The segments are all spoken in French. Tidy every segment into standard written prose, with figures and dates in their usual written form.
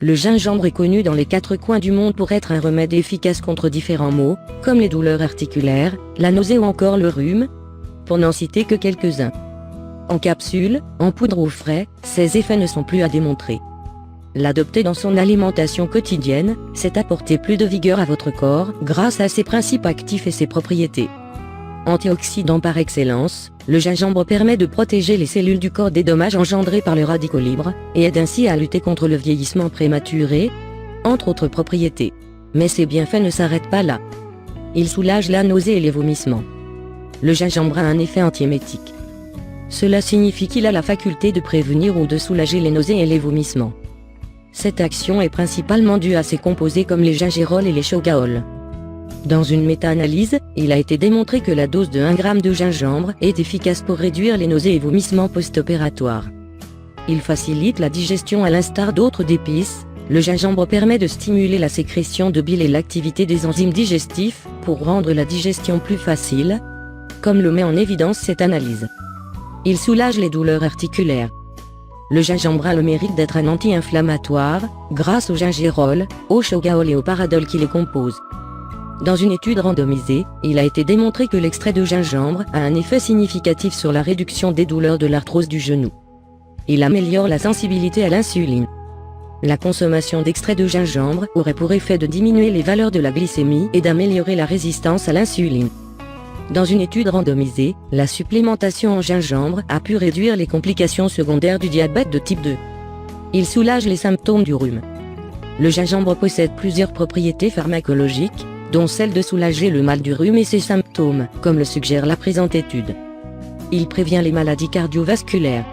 Le gingembre est connu dans les 4 coins du monde pour être un remède efficace contre différents maux, comme les douleurs articulaires, la nausée ou encore le rhume, pour n'en citer que quelques-uns. En capsule, en poudre ou frais, ses effets ne sont plus à démontrer. L'adopter dans son alimentation quotidienne, c'est apporter plus de vigueur à votre corps grâce à ses principes actifs et ses propriétés. Antioxydant par excellence, le gingembre permet de protéger les cellules du corps des dommages engendrés par les radicaux libres, et aide ainsi à lutter contre le vieillissement prématuré, entre autres propriétés. Mais ses bienfaits ne s'arrêtent pas là. Il soulage la nausée et les vomissements. Le gingembre a un effet antiémétique. Cela signifie qu'il a la faculté de prévenir ou de soulager les nausées et les vomissements. Cette action est principalement due à ses composés comme les gingérols et les shogaols. Dans une méta-analyse, il a été démontré que la dose de 1 g de gingembre est efficace pour réduire les nausées et vomissements post-opératoires. Il facilite la digestion à l'instar d'autres épices. Le gingembre permet de stimuler la sécrétion de bile et l'activité des enzymes digestifs pour rendre la digestion plus facile, comme le met en évidence cette analyse. Il soulage les douleurs articulaires. Le gingembre a le mérite d'être un anti-inflammatoire, grâce au gingérol, au shogaol et au paradol qui les composent. Dans une étude randomisée, il a été démontré que l'extrait de gingembre a un effet significatif sur la réduction des douleurs de l'arthrose du genou. Il améliore la sensibilité à l'insuline. La consommation d'extrait de gingembre aurait pour effet de diminuer les valeurs de la glycémie et d'améliorer la résistance à l'insuline. Dans une étude randomisée, la supplémentation en gingembre a pu réduire les complications secondaires du diabète de type 2. Il soulage les symptômes du rhume. Le gingembre possède plusieurs propriétés pharmacologiques, dont celle de soulager le mal du rhume et ses symptômes, comme le suggère la présente étude. Il prévient les maladies cardiovasculaires.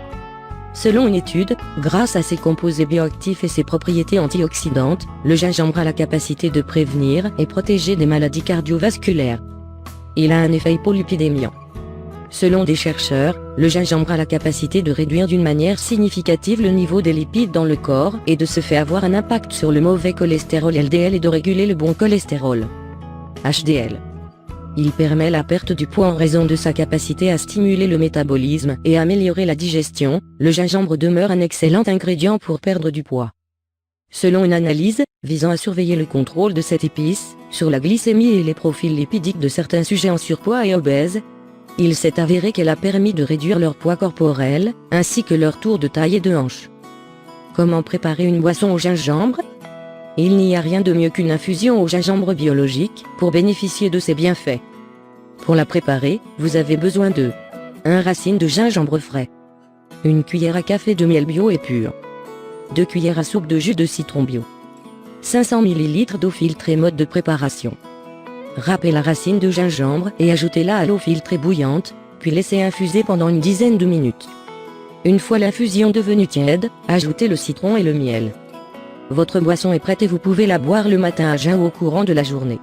Selon une étude, grâce à ses composés bioactifs et ses propriétés antioxydantes, le gingembre a la capacité de prévenir et protéger des maladies cardiovasculaires. Il a un effet hypolipidémiant. Selon des chercheurs, le gingembre a la capacité de réduire d'une manière significative le niveau des lipides dans le corps et de ce fait avoir un impact sur le mauvais cholestérol LDL et de réguler le bon cholestérol HDL. Il permet la perte du poids en raison de sa capacité à stimuler le métabolisme et à améliorer la digestion. Le gingembre demeure un excellent ingrédient pour perdre du poids. Selon une analyse visant à surveiller le contrôle de cette épice sur la glycémie et les profils lipidiques de certains sujets en surpoids et obèses, il s'est avéré qu'elle a permis de réduire leur poids corporel, ainsi que leur tour de taille et de hanche. Comment préparer une boisson au gingembre ? Il n'y a rien de mieux qu'une infusion au gingembre biologique pour bénéficier de ses bienfaits. Pour la préparer, vous avez besoin de 1 racine de gingembre frais, 1 cuillère à café de miel bio et pur, 2 cuillères à soupe de jus de citron bio, 500 ml d'eau filtrée. Mode de préparation. Râpez la racine de gingembre et ajoutez-la à l'eau filtrée bouillante, puis laissez infuser pendant une dizaine de minutes. Une fois l'infusion devenue tiède, ajoutez le citron et le miel. Votre boisson est prête et vous pouvez la boire le matin à jeun ou au courant de la journée.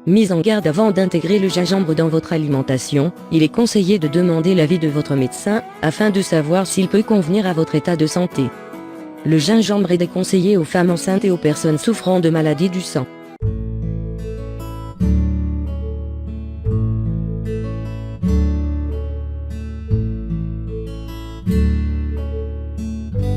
Mise en garde avant d'intégrer le gingembre dans votre alimentation, il est conseillé de demander l'avis de votre médecin, afin de savoir s'il peut convenir à votre état de santé. Le gingembre est déconseillé aux femmes enceintes et aux personnes souffrant de maladies du sang.